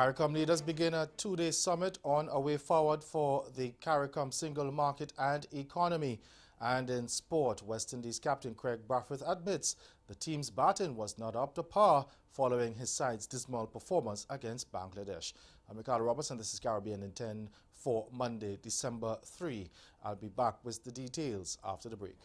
CARICOM leaders begin a two-day summit on a way forward for the CARICOM single market and economy. And in sport, West Indies captain Craig Brathwaite admits the team's batting was not up to par following his side's dismal performance against Bangladesh. I'm Michael Robertson. This is Caribbean in 10 for Monday, December 3. I'll be back with the details after the break.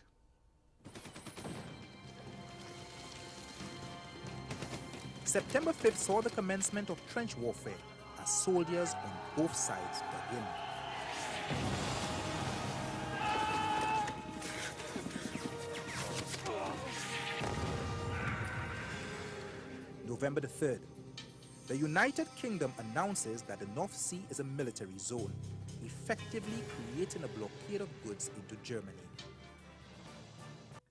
September 5th saw the commencement of trench warfare as soldiers on both sides dug in. November the 3rd, the United Kingdom announces that the North Sea is a military zone, effectively creating a blockade of goods into Germany.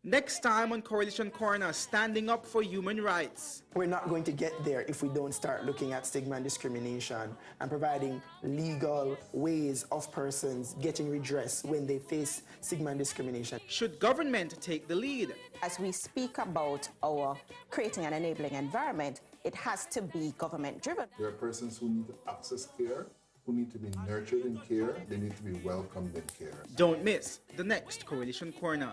Next time on Coalition Corner, standing up for human rights. We're not going to get there if we don't start looking at stigma and discrimination and providing legal ways of persons getting redress when they face stigma and discrimination. Should government take the lead? As we speak about our creating an enabling environment, it has to be government-driven. There are persons who need to access care, who need to be nurtured in care, they need to be welcomed in care. Don't miss the next Coalition Corner.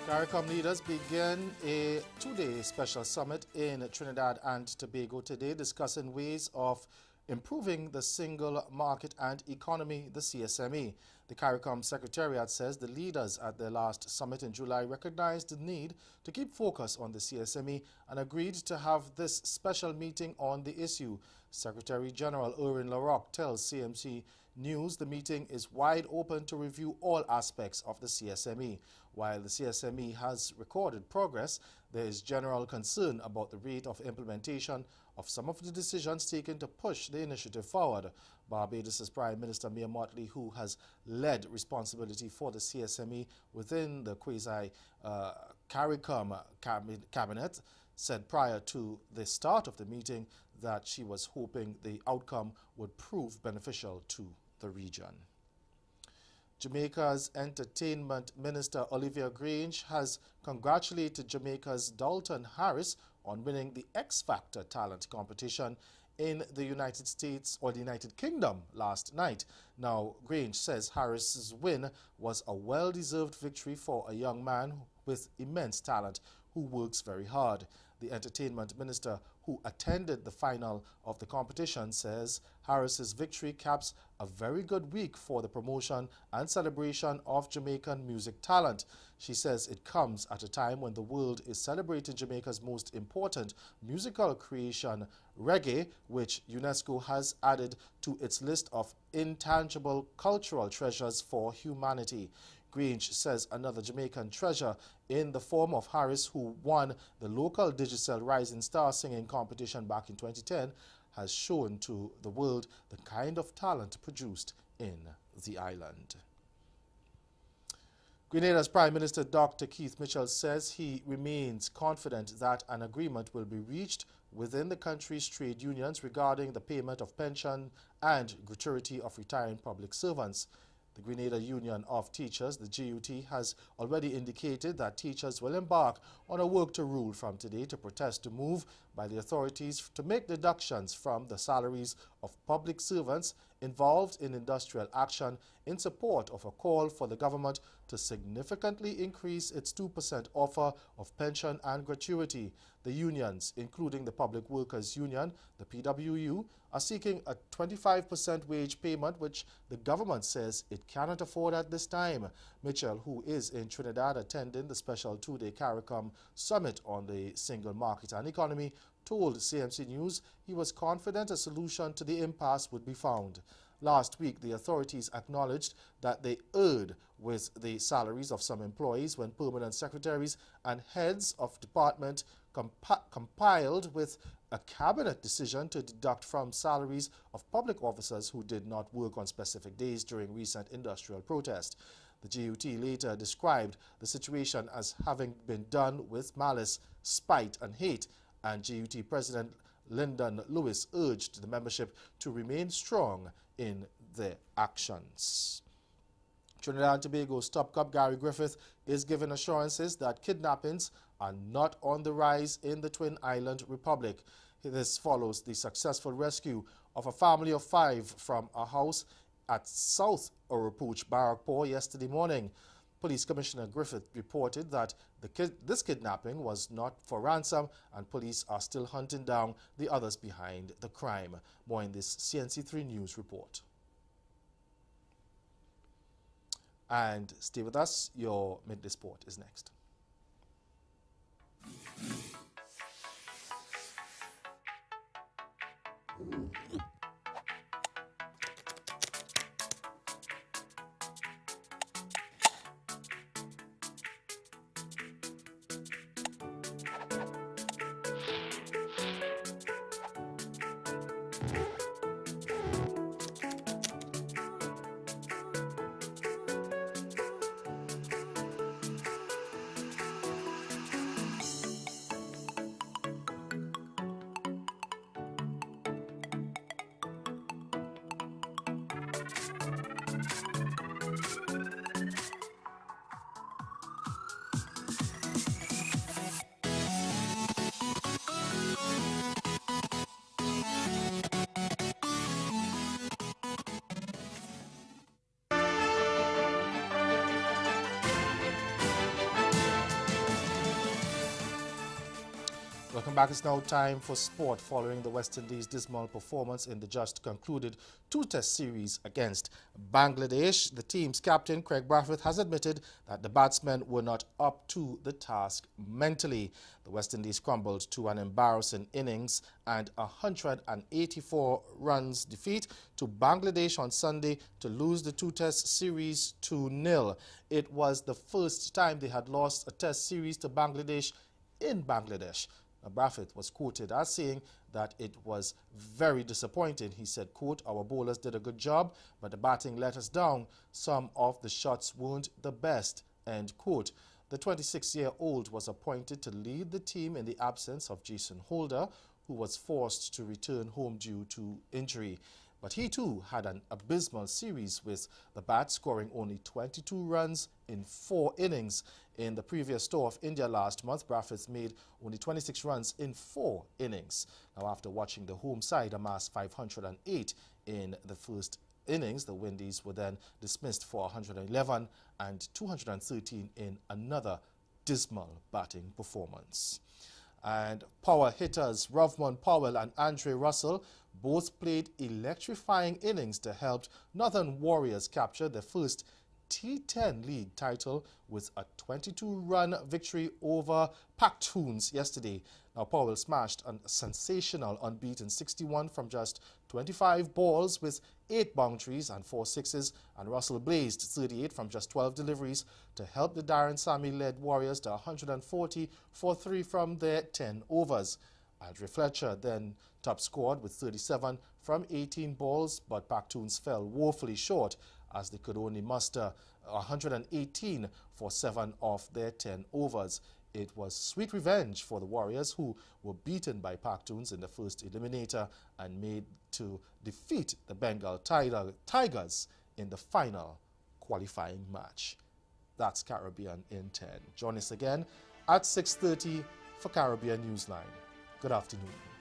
CARICOM leaders begin a two-day special summit in Trinidad and Tobago today, discussing ways of improving the single market and economy, the CSME. The CARICOM Secretariat says the leaders at their last summit in July recognized the need to keep focus on the CSME and agreed to have this special meeting on the issue. Secretary General Erwin LaRocque tells CMC News the meeting is wide open to review all aspects of the CSME. While the CSME has recorded progress, there is general concern about the rate of implementation of some of the decisions taken to push the initiative forward. Barbados' Prime Minister Mia Mottley, who has led responsibility for the CSME within the quasi-CARICOM cabinet, said prior to the start of the meeting that she was hoping the outcome would prove beneficial to the region. Jamaica's Entertainment Minister Olivia Grange has congratulated Jamaica's Dalton Harris on winning the X Factor talent competition in the United States or the United Kingdom last night. Now, Grange says Harris's win was a well-deserved victory for a young man with immense talent who works very hard. The Entertainment Minister, who attended the final of the competition, says Harris's victory caps a very good week for the promotion and celebration of Jamaican music talent. She says it comes at a time when the world is celebrating Jamaica's most important musical creation, reggae, which UNESCO has added to its list of intangible cultural treasures for humanity. Grange says another Jamaican treasure in the form of Harris, who won the local Digicel Rising Star singing competition back in 2010, has shown to the world the kind of talent produced in the island. Grenada's Prime Minister Dr. Keith Mitchell says he remains confident that an agreement will be reached within the country's trade unions regarding the payment of pension and gratuity of retiring public servants. The Grenada Union of Teachers, the GUT, has already indicated that teachers will embark on a work to rule from today to protest the move by the authorities to make deductions from the salaries of public servants involved in industrial action in support of a call for the government to significantly increase its 2% offer of pension and gratuity. The unions, including the Public Workers Union, the PWU, are seeking a 25% wage payment, which the government says it cannot afford at this time. Mitchell, who is in Trinidad attending the special two-day CARICOM summit on the single market and economy, told CMC News he was confident a solution to the impasse would be found. Last week, the authorities acknowledged that they erred with the salaries of some employees when permanent secretaries and heads of department compiled with a cabinet decision to deduct from salaries of public officers who did not work on specific days during recent industrial protest. The GUT later described the situation as having been done with malice, spite and hate, and GUT President Lyndon Lewis urged the membership to remain strong in their actions. Trinidad and Tobago's top cop Gary Griffith is giving assurances that kidnappings are not on the rise in the Twin Island Republic. This follows the successful rescue of a family of 5 from a house at South Oropouche Barrackpore yesterday morning. Police Commissioner Griffith reported that this kidnapping was not for ransom, and police are still hunting down the others behind the crime. More in this CNC3 News report. And stay with us, your Midday Sport is next. Welcome back. It's now time for sport following the West Indies' dismal performance in the just concluded 2-test series against Bangladesh. The team's captain, Craig Brathwaite, has admitted that the batsmen were not up to the task mentally. The West Indies crumbled to an embarrassing innings and 184 runs defeat to Bangladesh on Sunday to lose the 2-test series 2-0. It was the first time they had lost a test series to Bangladesh in Bangladesh. Brathwaite was quoted as saying that it was very disappointing. He said, quote, "Our bowlers did a good job, but the batting let us down. Some of the shots weren't the best," end quote. The 26-year-old was appointed to lead the team in the absence of Jason Holder, who was forced to return home due to injury. But he too had an abysmal series, with the bat scoring only 22 runs in 4 innings. In the previous tour of India last month, Brathwaite made only 26 runs in 4 innings. Now, after watching the home side amass 508 in the first innings, the Windies were then dismissed for 111 and 213 in another dismal batting performance. And power hitters Rovman Powell and Andre Russell both played electrifying innings to help Northern Warriors capture their first T10 league title with a 22-run victory over Paktoons yesterday. Now, Powell smashed a sensational unbeaten 61 from just 25 balls with 8 boundaries and 4 sixes, and Russell blazed 38 from just 12 deliveries to help the Darren Sammy-led Warriors to 140 for 3 from their 10 overs. Andre Fletcher then top scored with 37 from 18 balls, but Paktoons fell woefully short as they could only muster 118 for 7 of their 10 overs. It was sweet revenge for the Warriors, who were beaten by Paktoons in the first eliminator and made to defeat the Bengal Tigers in the final qualifying match. That's Caribbean in 10. Join us again at 6:30 for Caribbean Newsline. Good afternoon.